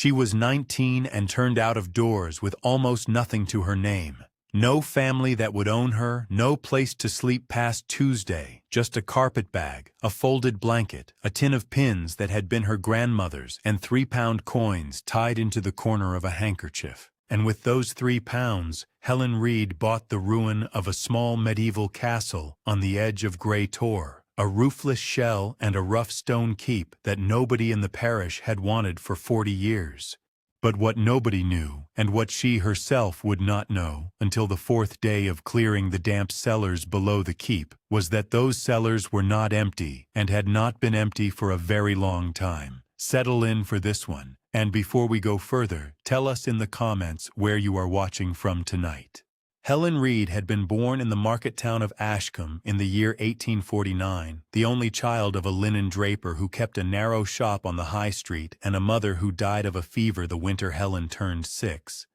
She was 19 and turned out of doors with almost nothing to her name. No family that would own her, no place to sleep past Tuesday, just a carpet bag, a folded blanket, a tin of pins that had been her grandmother's, and 3-pound coins tied into the corner of a handkerchief. And with those 3 pounds, Helen Reed bought the ruin of a small medieval castle on the edge of Grey Tor, a roofless shell and a rough stone keep that nobody in the parish had wanted for 40 years. But what nobody knew, and what she herself would not know until the 4th day of clearing the damp cellars below the keep, was that those cellars were not empty and had not been empty for a very long time. Settle in for this one, and before we go further, tell us in the comments where you are watching from tonight. Helen Reed had been born in the market town of Ashcombe in the year 1849, the only child of a linen draper who kept a narrow shop on the high street and a mother who died of a fever the winter Helen turned 6.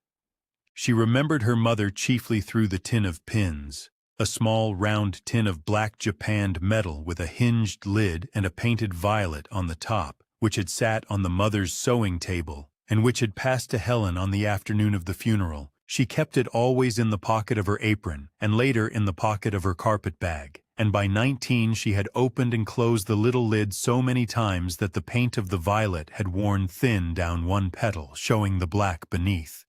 She remembered her mother chiefly through the tin of pins, a small round tin of black japanned metal with a hinged lid and a painted violet on the top, which had sat on the mother's sewing table, and which had passed to Helen on the afternoon of the funeral. She kept it always in the pocket of her apron, and later in the pocket of her carpet bag, and by 19 she had opened and closed the little lid so many times that the paint of the violet had worn thin down one petal, showing the black beneath.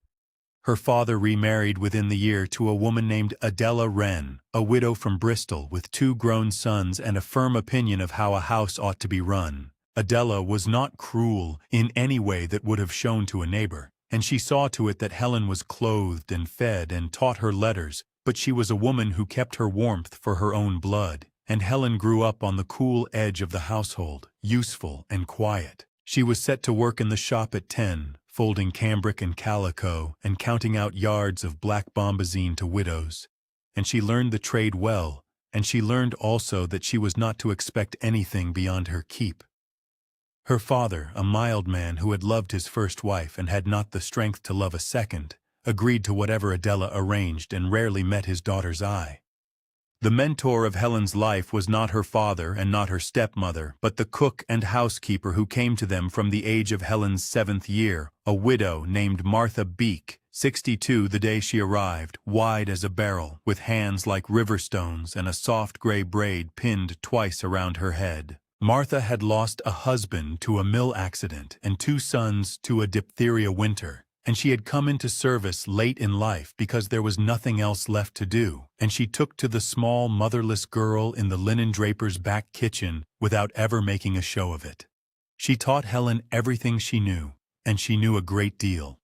Her father remarried within the year to a woman named Adela Wren, a widow from Bristol with 2 grown sons and a firm opinion of how a house ought to be run. Adela was not cruel in any way that would have shown to a neighbor, and she saw to it that Helen was clothed and fed and taught her letters, but she was a woman who kept her warmth for her own blood, and Helen grew up on the cool edge of the household, useful and quiet. She was set to work in the shop at 10, folding cambric and calico and counting out yards of black bombazine to widows, and she learned the trade well, and she learned also that she was not to expect anything beyond her keep. Her father, a mild man who had loved his first wife and had not the strength to love a second, agreed to whatever Adela arranged and rarely met his daughter's eye. The mentor of Helen's life was not her father and not her stepmother, but the cook and housekeeper who came to them from the age of Helen's 7th year, a widow named Martha Beek, 62 the day she arrived, wide as a barrel, with hands like river stones and a soft gray braid pinned twice around her head. Martha had lost a husband to a mill accident and 2 sons to a diphtheria winter, and she had come into service late in life because there was nothing else left to do, and she took to the small motherless girl in the linen draper's back kitchen without ever making a show of it. She taught Helen everything she knew, and she knew a great deal.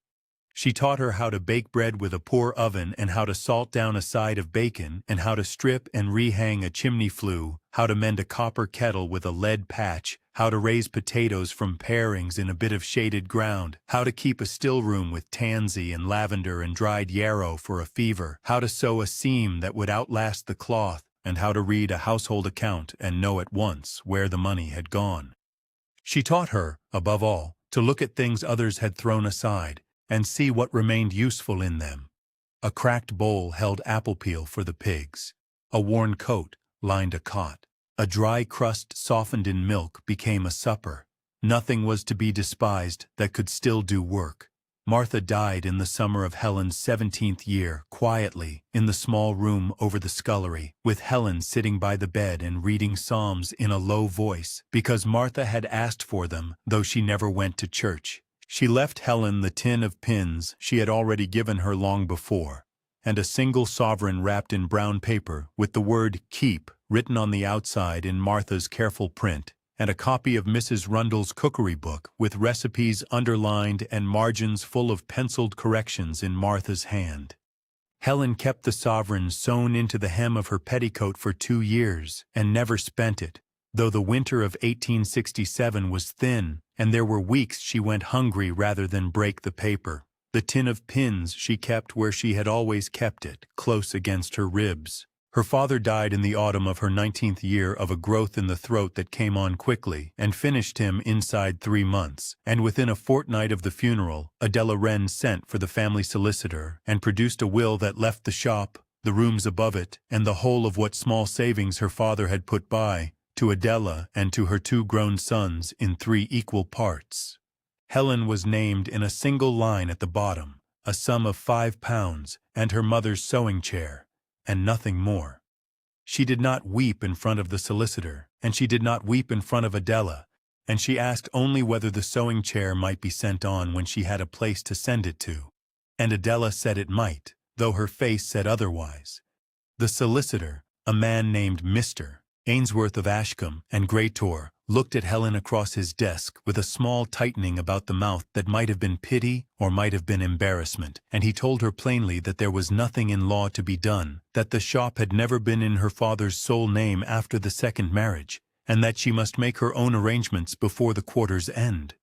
She taught her how to bake bread with a pour oven and how to salt down a side of bacon and how to strip and rehang a chimney flue, how to mend a copper kettle with a lead patch, how to raise potatoes from parings in a bit of shaded ground, how to keep a still room with tansy and lavender and dried yarrow for a fever, how to sew a seam that would outlast the cloth, and how to read a household account and know at once where the money had gone. She taught her, above all, to look at things others had thrown aside, and see what remained useful in them. A cracked bowl held apple peel for the pigs. A worn coat lined a cot. A dry crust softened in milk became a supper. Nothing was to be despised that could still do work. Martha died in the summer of Helen's 17th year, quietly, in the small room over the scullery, with Helen sitting by the bed and reading psalms in a low voice, because Martha had asked for them, though she never went to church. She left Helen the tin of pins she had already given her long before, and a single sovereign wrapped in brown paper with the word "Keep" written on the outside in Martha's careful print, and a copy of Mrs. Rundle's cookery book with recipes underlined and margins full of penciled corrections in Martha's hand. Helen kept the sovereign sewn into the hem of her petticoat for 2 years and never spent it, though the winter of 1867 was thin, and there were weeks she went hungry rather than break the paper. The tin of pins she kept where she had always kept it, close against her ribs. Her father died in the autumn of her 19th year of a growth in the throat that came on quickly and finished him inside 3 months, and within a fortnight of the funeral, Adela Wren sent for the family solicitor and produced a will that left the shop, the rooms above it, and the whole of what small savings her father had put by, to Adela and to her 2 grown sons in 3 equal parts. Helen was named in a single line at the bottom, a sum of £5, and her mother's sewing chair, and nothing more. She did not weep in front of the solicitor, and she did not weep in front of Adela, and she asked only whether the sewing chair might be sent on when she had a place to send it to. And Adela said it might, though her face said otherwise. The solicitor, a man named Mr. Ainsworth of Ashcombe and Greytor, looked at Helen across his desk with a small tightening about the mouth that might have been pity or might have been embarrassment, and he told her plainly that there was nothing in law to be done, that the shop had never been in her father's sole name after the second marriage, and that she must make her own arrangements before the quarter's end.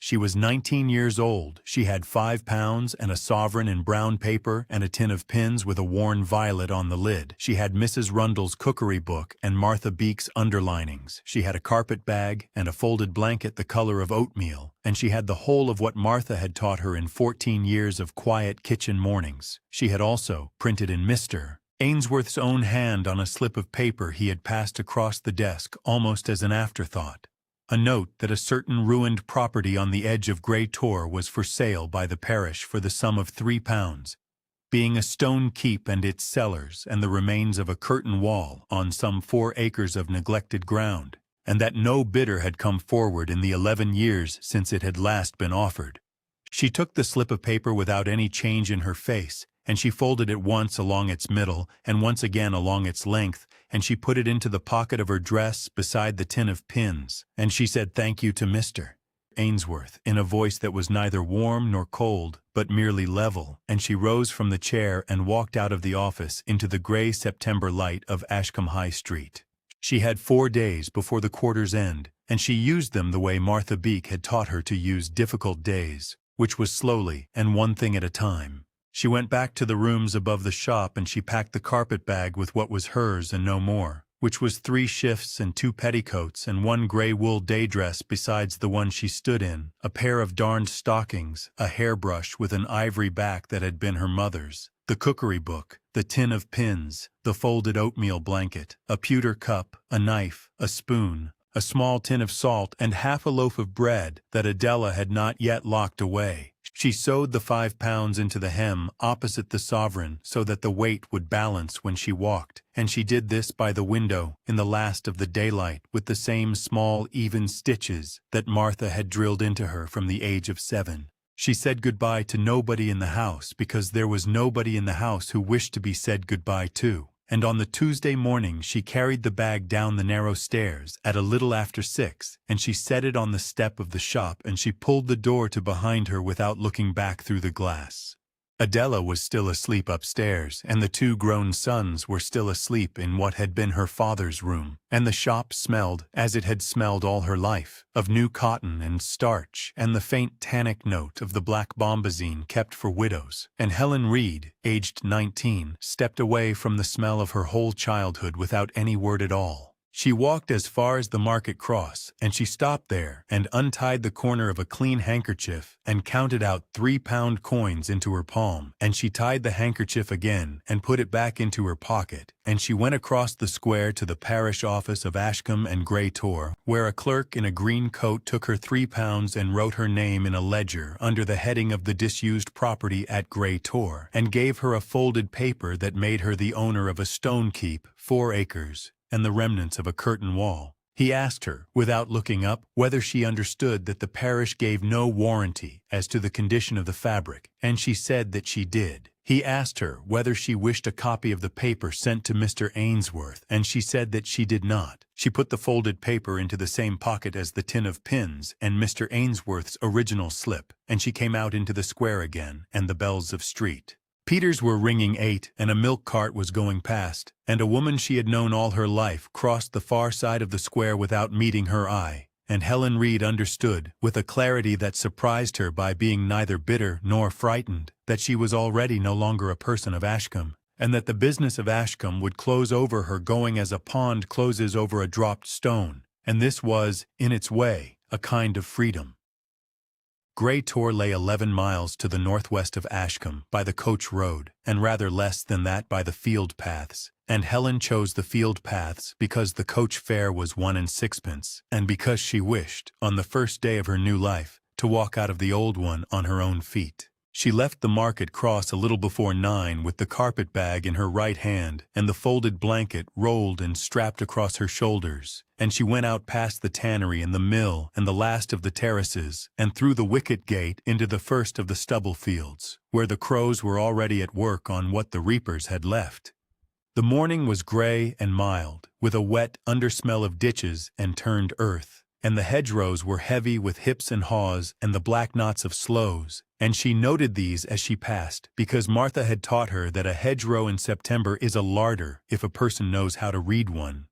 She was 19 years old, she had £5 and a sovereign in brown paper and a tin of pins with a worn violet on the lid. She had Mrs. Rundle's cookery book and Martha Beek's underlinings. She had a carpet bag and a folded blanket the color of oatmeal, and she had the whole of what Martha had taught her in 14 years of quiet kitchen mornings. She had also, printed in Mr. Ainsworth's own hand on a slip of paper he had passed across the desk almost as an afterthought, a note that a certain ruined property on the edge of Grey Tor was for sale by the parish for the sum of £3, being a stone keep and its cellars and the remains of a curtain wall on some 4 acres of neglected ground, and that no bidder had come forward in the 11 years since it had last been offered. She took the slip of paper without any change in her face, and she folded it once along its middle and once again along its length, and she put it into the pocket of her dress beside the tin of pins, and she said thank you to Mr. Ainsworth in a voice that was neither warm nor cold, but merely level, and she rose from the chair and walked out of the office into the grey September light of Ashcombe High Street. She had 4 days before the quarter's end, and she used them the way Martha Beek had taught her to use difficult days, which was slowly and one thing at a time. She went back to the rooms above the shop and she packed the carpet bag with what was hers and no more, which was 3 shifts and 2 petticoats and 1 grey wool day dress besides the one she stood in, a pair of darned stockings, a hairbrush with an ivory back that had been her mother's, the cookery book, the tin of pins, the folded oatmeal blanket, a pewter cup, a knife, a spoon, a small tin of salt, and half a loaf of bread that Adela had not yet locked away. She sewed the £5 into the hem opposite the sovereign so that the weight would balance when she walked, and she did this by the window in the last of the daylight with the same small even stitches that Martha had drilled into her from the age of 7. She said goodbye to nobody in the house because there was nobody in the house who wished to be said goodbye to. And on the Tuesday morning she carried the bag down the narrow stairs at a little after 6, and she set it on the step of the shop and she pulled the door to behind her without looking back through the glass. Adela was still asleep upstairs, and the 2 grown sons were still asleep in what had been her father's room, and the shop smelled, as it had smelled all her life, of new cotton and starch and the faint tannic note of the black bombazine kept for widows, and Helen Reed, aged 19, stepped away from the smell of her whole childhood without any word at all. She walked as far as the market cross, and she stopped there and untied the corner of a clean handkerchief and counted out £3 coins into her palm, and she tied the handkerchief again and put it back into her pocket, and she went across the square to the parish office of Ashcombe and Grey Tor, where a clerk in a green coat took her £3 and wrote her name in a ledger under the heading of the disused property at Grey Tor, and gave her a folded paper that made her the owner of a stone keep, 4 acres, and the remnants of a curtain wall. He asked her, without looking up, whether she understood that the parish gave no warranty as to the condition of the fabric, and she said that she did. He asked her whether she wished a copy of the paper sent to Mr. Ainsworth, and she said that she did not. She put the folded paper into the same pocket as the tin of pins and Mr. Ainsworth's original slip, and she came out into the square again and the bells of street. Peters were ringing 8, and a milk cart was going past, and a woman she had known all her life crossed the far side of the square without meeting her eye, and Helen Reed understood, with a clarity that surprised her by being neither bitter nor frightened, that she was already no longer a person of Ashcombe, and that the business of Ashcombe would close over her going as a pond closes over a dropped stone, and this was, in its way, a kind of freedom. Grey Tor lay 11 miles to the northwest of Ashcombe by the coach road, and rather less than that by the field paths, and Helen chose the field paths because the coach fare was 1 and 6pence, and because she wished, on the first day of her new life, to walk out of the old one on her own feet. She left the market cross a little before 9 with the carpet bag in her right hand and the folded blanket rolled and strapped across her shoulders, and she went out past the tannery and the mill and the last of the terraces, and through the wicket gate into the first of the stubble fields, where the crows were already at work on what the reapers had left. The morning was gray and mild, with a wet undersmell of ditches and turned earth, and the hedgerows were heavy with hips and haws and the black knots of sloes, and she noted these as she passed, because Martha had taught her that a hedgerow in September is a larder if a person knows how to read one.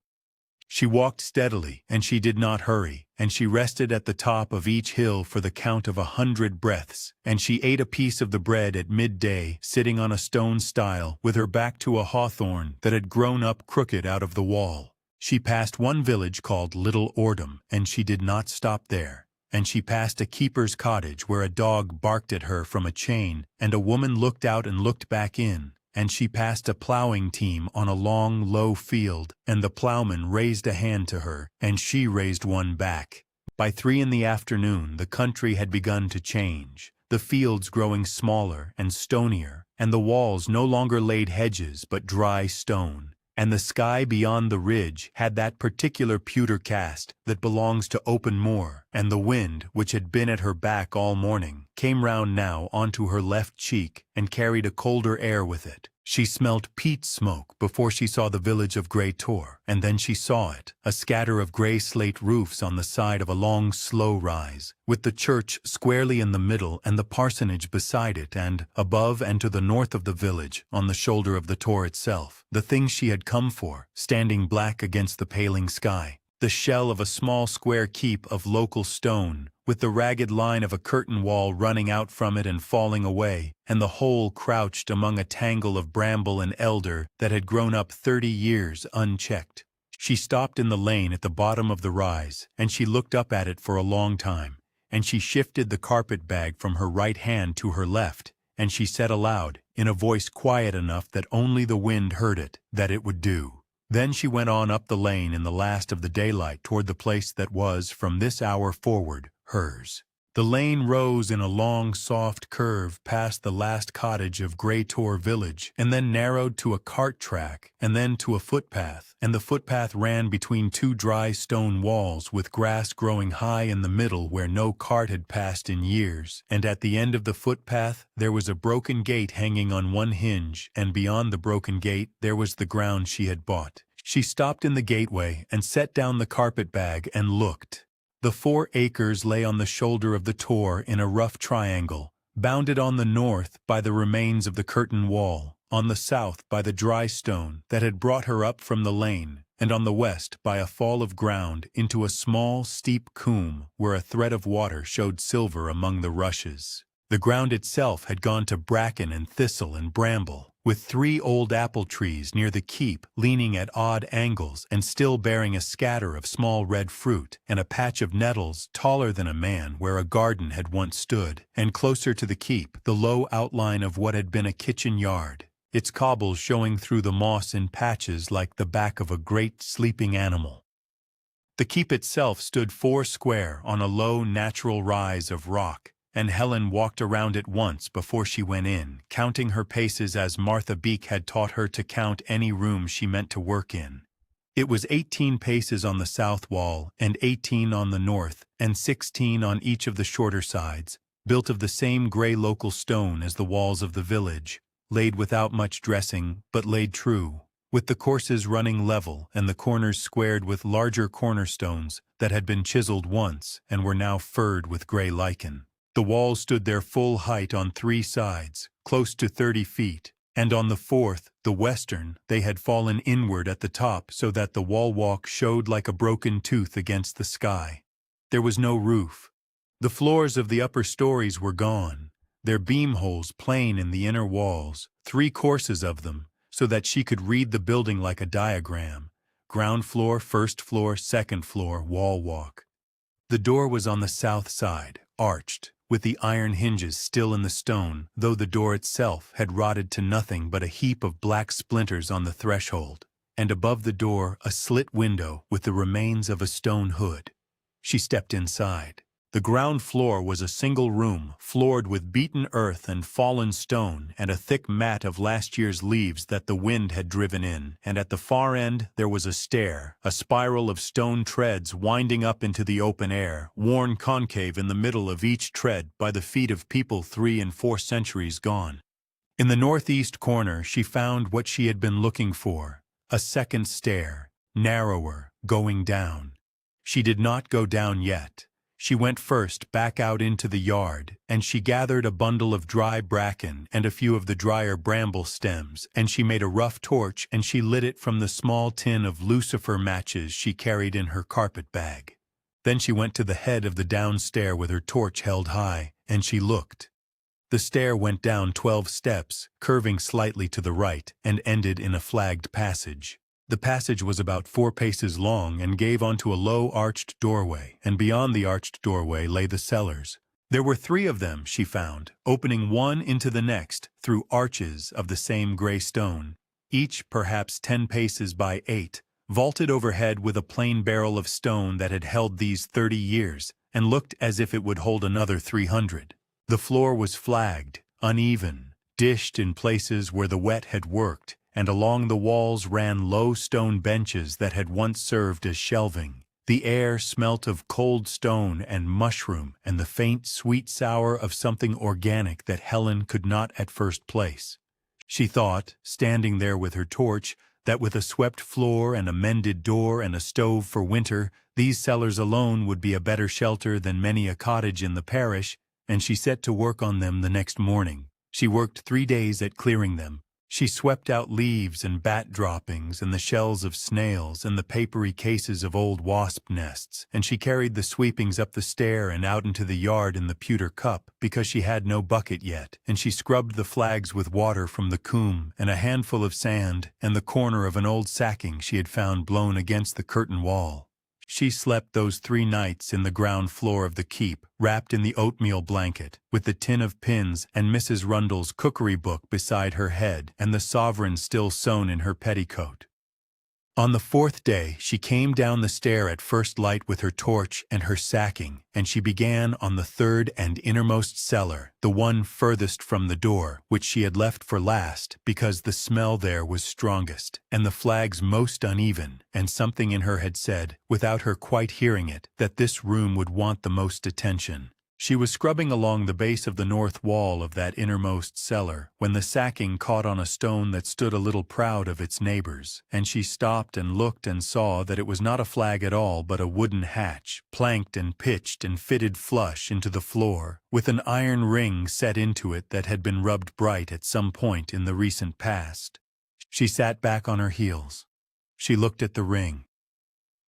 She walked steadily, and she did not hurry, and she rested at the top of each hill for the count of 100 breaths, and she ate a piece of the bread at midday, sitting on a stone stile, with her back to a hawthorn that had grown up crooked out of the wall. She passed one village called Little Ordom, and she did not stop there. And she passed a keeper's cottage where a dog barked at her from a chain, and a woman looked out and looked back in. And she passed a plowing team on a long, low field, and the plowman raised a hand to her, and she raised one back. By 3 in the afternoon, the country had begun to change, the fields growing smaller and stonier, and the walls no longer laid hedges but dry stone. And the sky beyond the ridge had that particular pewter cast that belongs to open moor, and the wind, which had been at her back all morning, came round now onto her left cheek and carried a colder air with it. She smelt peat smoke before she saw the village of Grey Tor, and then she saw it, a scatter of grey slate roofs on the side of a long slow rise, with the church squarely in the middle and the parsonage beside it, and, above and to the north of the village, on the shoulder of the Tor itself, the thing she had come for, standing black against the paling sky. The shell of a small square keep of local stone, with the ragged line of a curtain wall running out from it and falling away, and the whole crouched among a tangle of bramble and elder that had grown up 30 years unchecked. She stopped in the lane at the bottom of the rise, and she looked up at it for a long time, and she shifted the carpet bag from her right hand to her left, and she said aloud, in a voice quiet enough that only the wind heard it, that it would do. Then she went on up the lane in the last of the daylight toward the place that was, from this hour forward, hers. The lane rose in a long, soft curve past the last cottage of Grey Tor village, and then narrowed to a cart track, and then to a footpath, and the footpath ran between 2 dry stone walls with grass growing high in the middle where no cart had passed in years, and at the end of the footpath there was a broken gate hanging on one hinge, and beyond the broken gate there was the ground she had bought. She stopped in the gateway and set down the carpet bag and looked. The 4 acres lay on the shoulder of the Tor in a rough triangle, bounded on the north by the remains of the curtain wall, on the south by the dry stone that had brought her up from the lane, and on the west by a fall of ground into a small, steep coombe where a thread of water showed silver among the rushes. The ground itself had gone to bracken and thistle and bramble, with 3 old apple trees near the keep leaning at odd angles and still bearing a scatter of small red fruit, and a patch of nettles taller than a man where a garden had once stood, and closer to the keep the low outline of what had been a kitchen yard, its cobbles showing through the moss in patches like the back of a great sleeping animal. The keep itself stood 4 square on a low natural rise of rock, and Helen walked around it once before she went in, counting her paces as Martha Beek had taught her to count any room she meant to work in. It was 18 paces on the south wall, and 18 on the north, and 16 on each of the shorter sides, built of the same gray local stone as the walls of the village, laid without much dressing, but laid true, with the courses running level and the corners squared with larger cornerstones that had been chiseled once and were now furred with gray lichen. The walls stood their full height on 3 sides, close to 30 feet, and on the 4th, the western, they had fallen inward at the top so that the wall walk showed like a broken tooth against the sky. There was no roof. The floors of the upper stories were gone, their beam holes plain in the inner walls, 3 courses of them, so that she could read the building like a diagram: ground floor, first floor, second floor, wall walk. The door was on the south side, arched, with the iron hinges still in the stone, though the door itself had rotted to nothing but a heap of black splinters on the threshold, and above the door a slit window with the remains of a stone hood. She stepped inside. The ground floor was a single room, floored with beaten earth and fallen stone and a thick mat of last year's leaves that the wind had driven in, and at the far end there was a stair, a spiral of stone treads winding up into the open air, worn concave in the middle of each tread by the feet of people 3 and 4 centuries gone. In the northeast corner she found what she had been looking for, a second stair, narrower, going down. She did not go down yet. She went first back out into the yard, and she gathered a bundle of dry bracken and a few of the drier bramble stems, and she made a rough torch and she lit it from the small tin of lucifer matches she carried in her carpet bag. Then she went to the head of the down stair with her torch held high, and she looked. The stair went down 12 steps, curving slightly to the right, and ended in a flagged passage. The passage was about 4 paces long and gave onto a low arched doorway, and beyond the arched doorway lay the cellars. There were 3 of them, she found, opening one into the next through arches of the same gray stone, each perhaps 10 paces by 8, vaulted overhead with a plain barrel of stone that had held these 30 years and looked as if it would hold another 300. The floor was flagged, uneven, dished in places where the wet had worked, and along the walls ran low stone benches that had once served as shelving. The air smelt of cold stone and mushroom and the faint sweet sour of something organic that Helen could not at first place. She thought, standing there with her torch, that with a swept floor and a mended door and a stove for winter, these cellars alone would be a better shelter than many a cottage in the parish, and she set to work on them the next morning. She worked 3 days at clearing them. She swept out leaves and bat droppings and the shells of snails and the papery cases of old wasp nests, and she carried the sweepings up the stair and out into the yard in the pewter cup because she had no bucket yet, and she scrubbed the flags with water from the coombe and a handful of sand and the corner of an old sacking she had found blown against the curtain wall. She slept those 3 nights in the ground floor of the keep, wrapped in the oatmeal blanket, with the tin of pins and Mrs. Rundle's cookery book beside her head and the sovereign still sewn in her petticoat. On the 4th day she came down the stair at first light with her torch and her sacking, and she began on the 3rd and innermost cellar, the one furthest from the door, which she had left for last because the smell there was strongest, and the flags most uneven, and something in her had said, without her quite hearing it, that this room would want the most attention. She was scrubbing along the base of the north wall of that innermost cellar when the sacking caught on a stone that stood a little proud of its neighbors, and she stopped and looked and saw that it was not a flag at all but a wooden hatch, planked and pitched and fitted flush into the floor, with an iron ring set into it that had been rubbed bright at some point in the recent past. She sat back on her heels. She looked at the ring.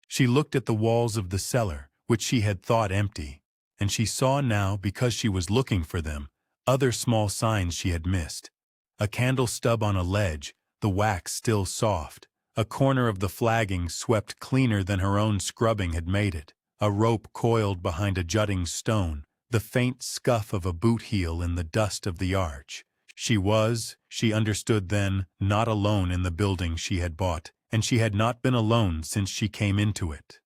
She looked at the walls of the cellar, which she had thought empty. And she saw now, because she was looking for them, other small signs she had missed. A candle stub on a ledge, the wax still soft, a corner of the flagging swept cleaner than her own scrubbing had made it, a rope coiled behind a jutting stone, the faint scuff of a boot heel in the dust of the arch. She understood then, not alone in the building she had bought, and she had not been alone since she came into it.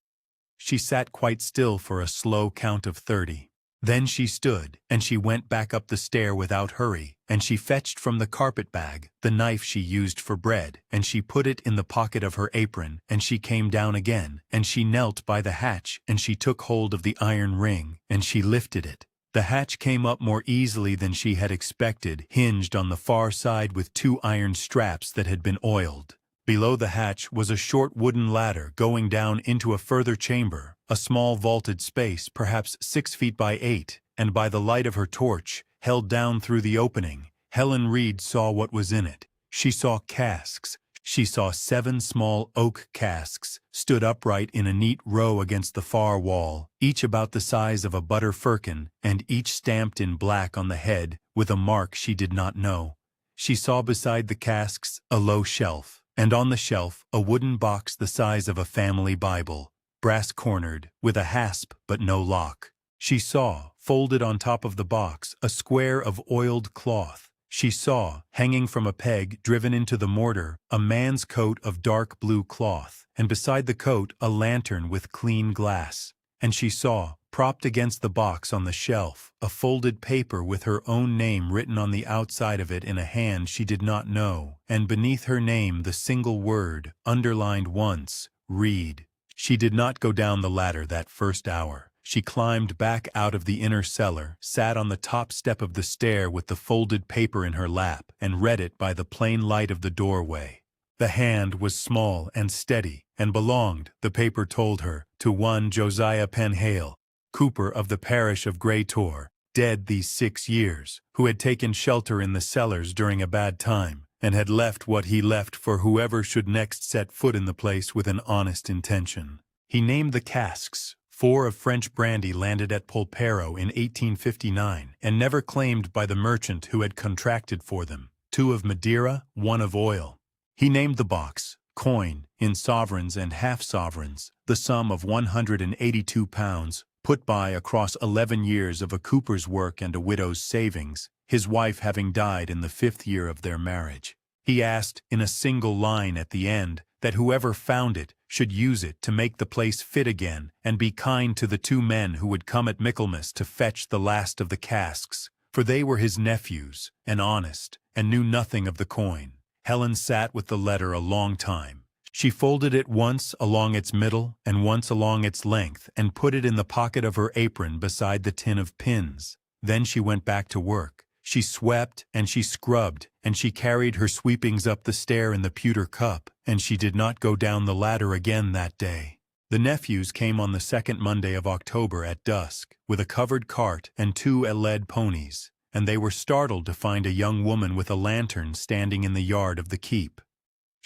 She sat quite still for a slow count of 30. Then she stood, and she went back up the stair without hurry, and she fetched from the carpet bag the knife she used for bread, and she put it in the pocket of her apron, and she came down again, and she knelt by the hatch, and she took hold of the iron ring, and she lifted it. The hatch came up more easily than she had expected, hinged on the far side with 2 iron straps that had been oiled. Below the hatch was a short wooden ladder going down into a further chamber, a small vaulted space perhaps 6 feet by 8, and by the light of her torch, held down through the opening, Helen Reed saw what was in it. She saw casks. She saw 7 small oak casks stood upright in a neat row against the far wall, each about the size of a butter firkin, and each stamped in black on the head with a mark she did not know. She saw beside the casks a low shelf, and on the shelf a wooden box the size of a family Bible, brass-cornered, with a hasp but no lock. She saw, folded on top of the box, a square of oiled cloth. She saw, hanging from a peg driven into the mortar, a man's coat of dark blue cloth, and beside the coat a lantern with clean glass. And she saw, Propped against the box on the shelf, a folded paper with her own name written on the outside of it in a hand she did not know, and beneath her name the single word, underlined once, read. She did not go down the ladder that first hour. She climbed back out of the inner cellar, sat on the top step of the stair with the folded paper in her lap, and read it by the plain light of the doorway. The hand was small and steady, and belonged, the paper told her, to one Josiah Penhale, cooper of the parish of Grey Tor, dead these 6 years, who had taken shelter in the cellars during a bad time, and had left what he left for whoever should next set foot in the place with an honest intention. He named the casks, 4 of French brandy landed at Polperro in 1859, and never claimed by the merchant who had contracted for them, 2 of Madeira, 1 of oil. He named the box, coin, in sovereigns and half-sovereigns, the sum of £182, put by across 11 years of a cooper's work and a widow's savings, his wife having died in the 5th year of their marriage. He asked, in a single line at the end, that whoever found it should use it to make the place fit again and be kind to the 2 men who would come at Michaelmas to fetch the last of the casks, for they were his nephews, and honest, and knew nothing of the coin. Helen sat with the letter a long time. She folded it once along its middle and once along its length and put it in the pocket of her apron beside the tin of pins. Then she went back to work. She swept and she scrubbed, and she carried her sweepings up the stair in the pewter cup, and she did not go down the ladder again that day. The nephews came on the 2nd Monday of October at dusk, with a covered cart and 2 led ponies, and they were startled to find a young woman with a lantern standing in the yard of the keep.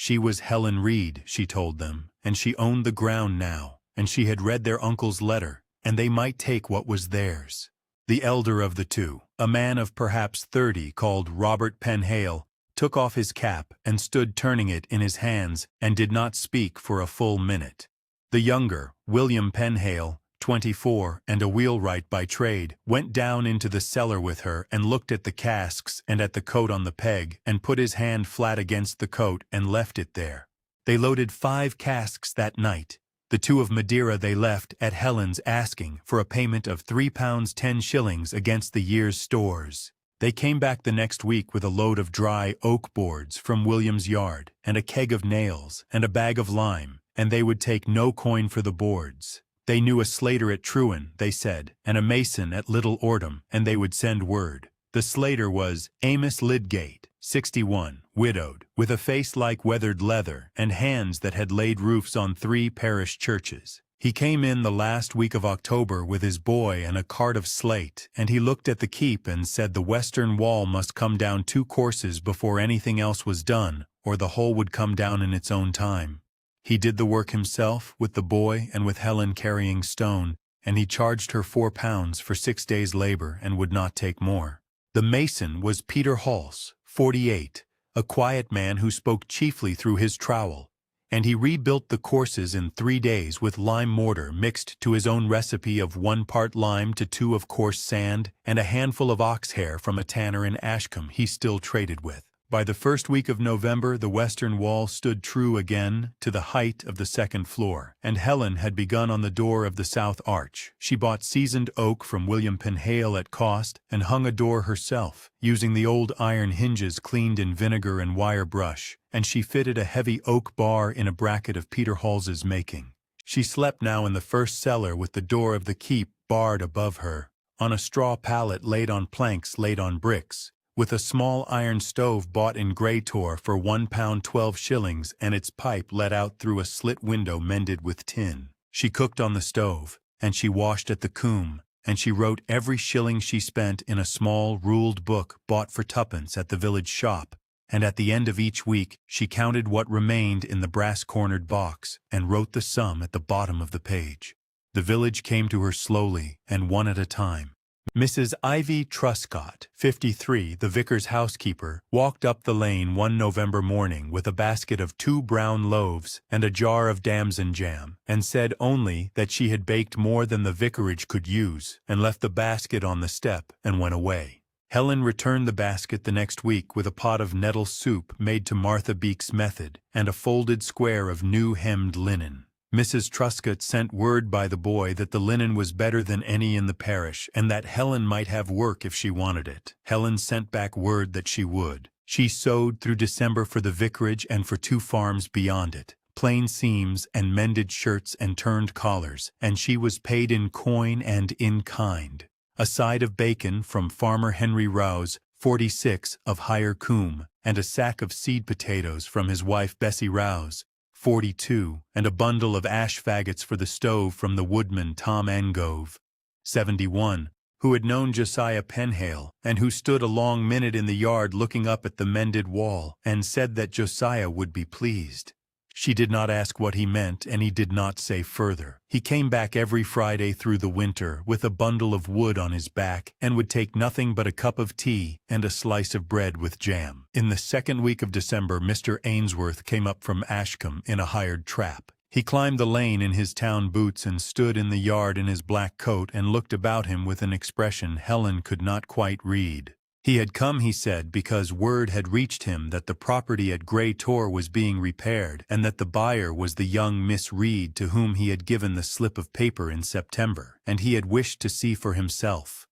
She was Helen Reed, she told them, and she owned the ground now, and she had read their uncle's letter, and they might take what was theirs. The elder of the 2, a man of perhaps 30 called Robert Penhale, took off his cap and stood turning it in his hands and did not speak for a full minute. The younger, William Penhale, 24 and a wheelwright by trade, went down into the cellar with her and looked at the casks and at the coat on the peg and put his hand flat against the coat and left it there. They loaded 5 casks that night. The 2 of Madeira they left at Helen's asking for a payment of £3 10 shillings against the year's stores. They came back the next week with a load of dry oak boards from William's yard, and a keg of nails, and a bag of lime, and they would take no coin for the boards. They knew a slater at Trewin, they said, and a mason at Little Ordham, and they would send word. The slater was Amos Lydgate, 61, widowed, with a face like weathered leather, and hands that had laid roofs on 3 parish churches. He came in the last week of October with his boy and a cart of slate, and he looked at the keep and said the western wall must come down 2 courses before anything else was done, or the whole would come down in its own time. He did the work himself, with the boy and with Helen carrying stone, and he charged her £4 for 6 days' labor and would not take more. The mason was Peter Halse, 48, a quiet man who spoke chiefly through his trowel, and he rebuilt the courses in 3 days with lime mortar mixed to his own recipe of 1 part lime to 2 of coarse sand and a handful of ox hair from a tanner in Ashcombe he still traded with. By the first week of November the western wall stood true again to the height of the 2nd floor, and Helen had begun on the door of the south arch. She bought seasoned oak from William Penhale at cost and hung a door herself, using the old iron hinges cleaned in vinegar and wire brush, and she fitted a heavy oak bar in a bracket of Peter Halse's making. She slept now in the first cellar with the door of the keep barred above her, on a straw pallet laid on planks laid on bricks, with a small iron stove bought in Grey Tor for £1 12 shillings and its pipe let out through a slit window mended with tin. She cooked on the stove, and she washed at the coombe, and she wrote every shilling she spent in a small ruled book bought for 2pence at the village shop, and at the end of each week she counted what remained in the brass-cornered box and wrote the sum at the bottom of the page. The village came to her slowly and one at a time. Mrs. Ivy Truscott, 53, the vicar's housekeeper, walked up the lane one November morning with a basket of 2 brown loaves and a jar of damson jam, and said only that she had baked more than the vicarage could use, and left the basket on the step and went away. Helen returned the basket the next week with a pot of nettle soup made to Martha Beek's method, and a folded square of new hemmed linen. Mrs. Truscott sent word by the boy that the linen was better than any in the parish and that Helen might have work if she wanted it. Helen sent back word that she would. She sewed through December for the vicarage and for 2 farms beyond it, plain seams and mended shirts and turned collars, and she was paid in coin and in kind. A side of bacon from Farmer Henry Rouse, 46, of Higher Combe, and a sack of seed potatoes from his wife Bessie Rouse, 42, and a bundle of ash faggots for the stove from the woodman Tom Engove, 71, who had known Josiah Penhale, and who stood a long minute in the yard looking up at the mended wall, and said that Josiah would be pleased. She did not ask what he meant, and he did not say further. He came back every Friday through the winter with a bundle of wood on his back, and would take nothing but a cup of tea and a slice of bread with jam. In the 2nd week of December, Mr. Ainsworth came up from Ashcombe in a hired trap. He climbed the lane in his town boots and stood in the yard in his black coat and looked about him with an expression Helen could not quite read. He had come, he said, because word had reached him that the property at Grey Tor was being repaired, and that the buyer was the young Miss Reed to whom he had given the slip of paper in September, and he had wished to see for himself.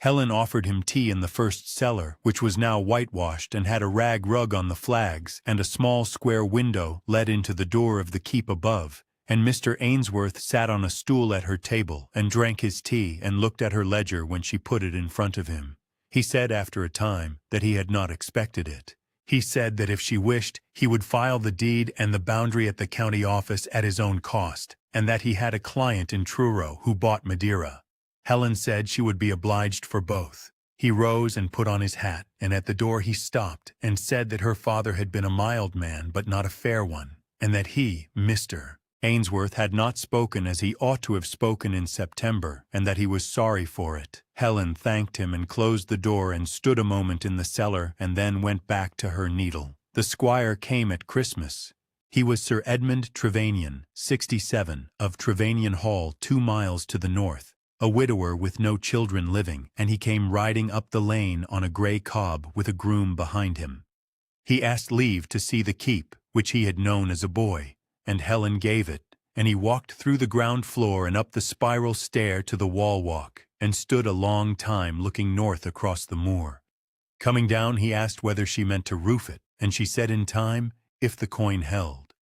Helen offered him tea in the first cellar, which was now whitewashed and had a rag rug on the flags, and a small square window led into the door of the keep above, and Mr. Ainsworth sat on a stool at her table and drank his tea and looked at her ledger when she put it in front of him. He said after a time that he had not expected it. He said that if she wished, he would file the deed and the boundary at the county office at his own cost, and that he had a client in Truro who bought Madeira. Helen said she would be obliged for both. He rose and put on his hat, and at the door he stopped and said that her father had been a mild man but not a fair one, and that he, Mr. Ainsworth, had not spoken as he ought to have spoken in September, and that he was sorry for it. Helen thanked him and closed the door and stood a moment in the cellar and then went back to her needle. The squire came at Christmas. He was Sir Edmund Trevanion, 67, of Trevanion Hall, 2 miles to the north, a widower with no children living, and he came riding up the lane on a grey cob with a groom behind him. He asked leave to see the keep, which he had known as a boy, and Helen gave it, and he walked through the ground floor and up the spiral stair to the wall walk, and stood a long time looking north across the moor. Coming down, he asked whether she meant to roof it, and she said in time, if the coin held.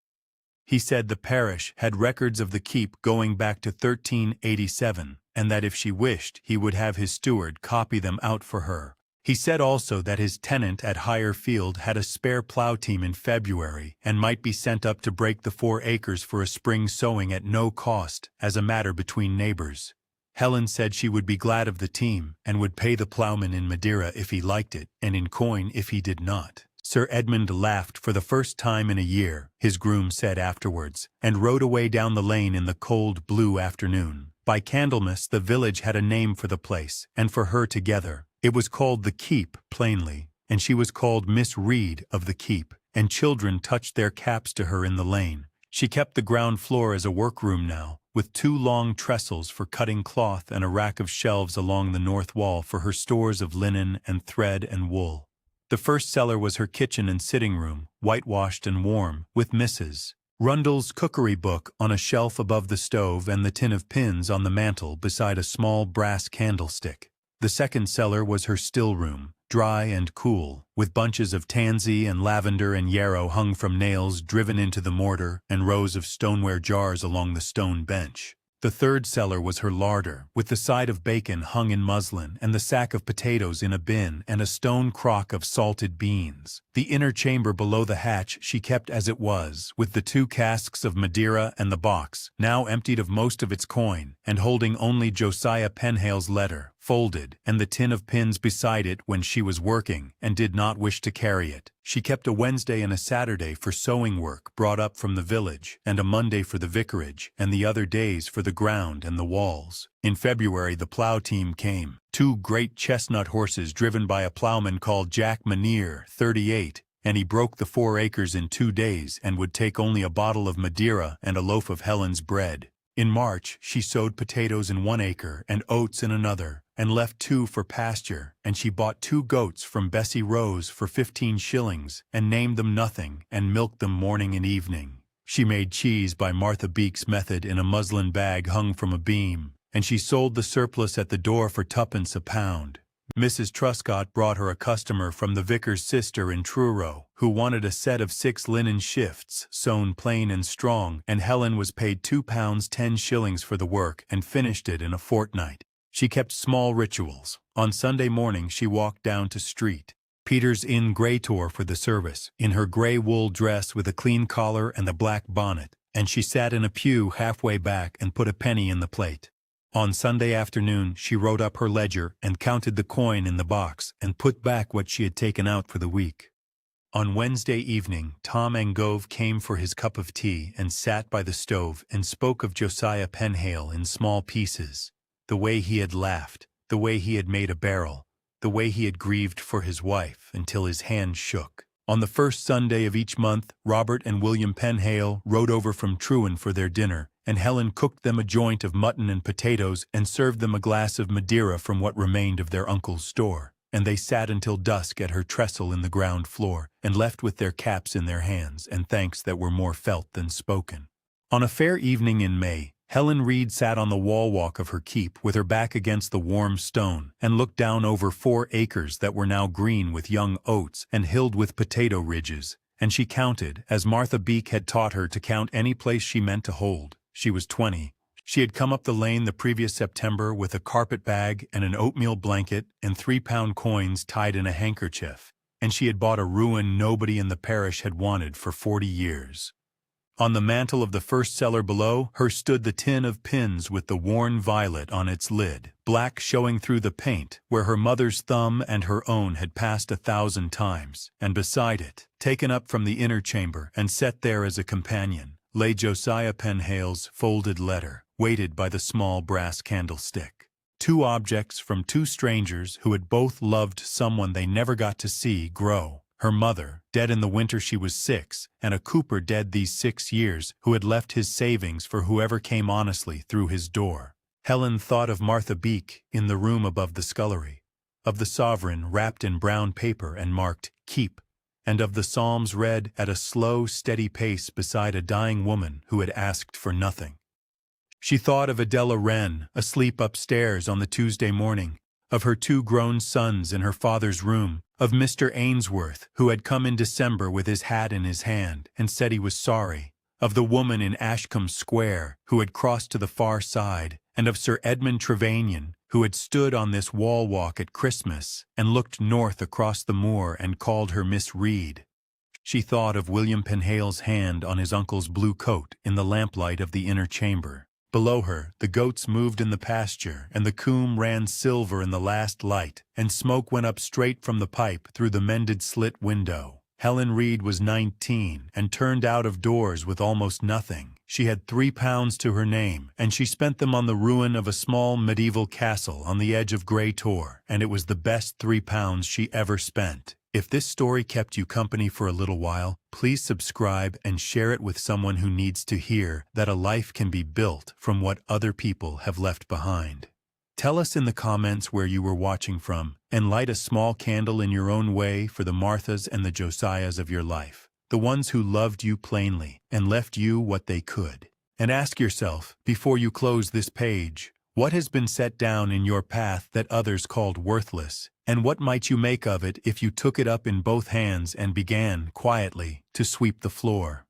He said the parish had records of the keep going back to 1387, and that if she wished, he would have his steward copy them out for her. He said also that his tenant at Higher Field had a spare plough team in February and might be sent up to break the 4 acres for a spring sowing at no cost, as a matter between neighbors. Helen said she would be glad of the team and would pay the ploughman in Madeira if he liked it, and in coin if he did not. Sir Edmund laughed for the first time in a year, his groom said afterwards, and rode away down the lane in the cold blue afternoon. By Candlemas the village had a name for the place, and for her together. It was called the Keep, plainly, and she was called Miss Reed of the Keep, and children touched their caps to her in the lane. She kept the ground floor as a workroom now, with 2 long trestles for cutting cloth and a rack of shelves along the north wall for her stores of linen and thread and wool. The first cellar was her kitchen and sitting room, whitewashed and warm, with Mrs. Rundle's cookery book on a shelf above the stove and the tin of pins on the mantel beside a small brass candlestick. The second cellar was her still room, dry and cool, with bunches of tansy and lavender and yarrow hung from nails driven into the mortar and rows of stoneware jars along the stone bench. The third cellar was her larder, with the side of bacon hung in muslin and the sack of potatoes in a bin and a stone crock of salted beans. The inner chamber below the hatch she kept as it was, with the 2 casks of Madeira and the box, now emptied of most of its coin, and holding only Josiah Penhale's letter, folded, and the tin of pins beside it when she was working, and did not wish to carry it. She kept a Wednesday and a Saturday for sewing work brought up from the village, and a Monday for the vicarage, and the other days for the ground and the walls. In February the plough team came, 2 great chestnut horses driven by a ploughman called Jack Manier, 38, and he broke the 4 acres in 2 days and would take only a bottle of Madeira and a loaf of Helen's bread. In March she sowed potatoes in 1 acre and oats in another, and left 2 for pasture, and she bought 2 goats from Bessie Rose for 15 shillings, and named them Nothing, and milked them morning and evening. She made cheese by Martha Beek's method in a muslin bag hung from a beam, and she sold the surplus at the door for twopence a pound. Mrs. Truscott brought her a customer from the vicar's sister in Truro, who wanted a set of 6 linen shifts, sewn plain and strong, and Helen was paid £2 10 for the work and finished it in a fortnight. She kept small rituals. On Sunday morning she walked down to Street Peter's Inn Greytor for the service, in her grey wool dress with a clean collar and a black bonnet, and she sat in a pew halfway back and put a penny in the plate. On Sunday afternoon she wrote up her ledger and counted the coin in the box and put back what she had taken out for the week. On Wednesday evening Tom Angove came for his cup of tea and sat by the stove and spoke of Josiah Penhale in small pieces, the way he had laughed, the way he had made a barrel, the way he had grieved for his wife until his hand shook. On the first Sunday of each month, Robert and William Penhale rode over from Trewin for their dinner, and Helen cooked them a joint of mutton and potatoes and served them a glass of Madeira from what remained of their uncle's store, and they sat until dusk at her trestle in the ground floor, and left with their caps in their hands and thanks that were more felt than spoken. On a fair evening in May, Helen Reed sat on the wall walk of her keep with her back against the warm stone and looked down over 4 acres that were now green with young oats and hilled with potato ridges, and she counted, as Martha Beek had taught her to count any place she meant to hold. She was 20. She had come up the lane the previous September with a carpet bag and an oatmeal blanket and £3 coins tied in a handkerchief, and she had bought a ruin nobody in the parish had wanted for 40 years. On the mantel of the first cellar below her stood the tin of pins with the worn violet on its lid, black showing through the paint, where her mother's thumb and her own had passed 1,000 times, and beside it, taken up from the inner chamber and set there as a companion, lay Josiah Penhale's folded letter, weighted by the small brass candlestick. 2 objects from 2 strangers who had both loved someone they never got to see grow. Her mother, dead in the winter she was 6, and a cooper dead these 6 years, who had left his savings for whoever came honestly through his door. Helen thought of Martha Beek in the room above the scullery, of the sovereign wrapped in brown paper and marked "Keep," and of the psalms read at a slow, steady pace beside a dying woman who had asked for nothing. She thought of Adela Wren, asleep upstairs on the Tuesday morning, of her 2 grown sons in her father's room, of Mr. Ainsworth, who had come in December with his hat in his hand and said he was sorry, of the woman in Ashcombe Square who had crossed to the far side, and of Sir Edmund Trevanion, who had stood on this wall walk at Christmas and looked north across the moor and called her Miss Reed. She thought of William Penhale's hand on his uncle's blue coat in the lamplight of the inner chamber. Below her, the goats moved in the pasture, and the coombe ran silver in the last light, and smoke went up straight from the pipe through the mended slit window. Helen Reed was 19, and turned out of doors with almost nothing. She had £3 to her name, and she spent them on the ruin of a small medieval castle on the edge of Greytor, and it was the best £3 she ever spent. If this story kept you company for a little while, please subscribe and share it with someone who needs to hear that a life can be built from what other people have left behind. Tell us in the comments where you were watching from, and light a small candle in your own way for the Marthas and the Josiahs of your life, the ones who loved you plainly and left you what they could. And ask yourself, before you close this page, what has been set down in your path that others called worthless, and what might you make of it if you took it up in both hands and began, quietly, to sweep the floor?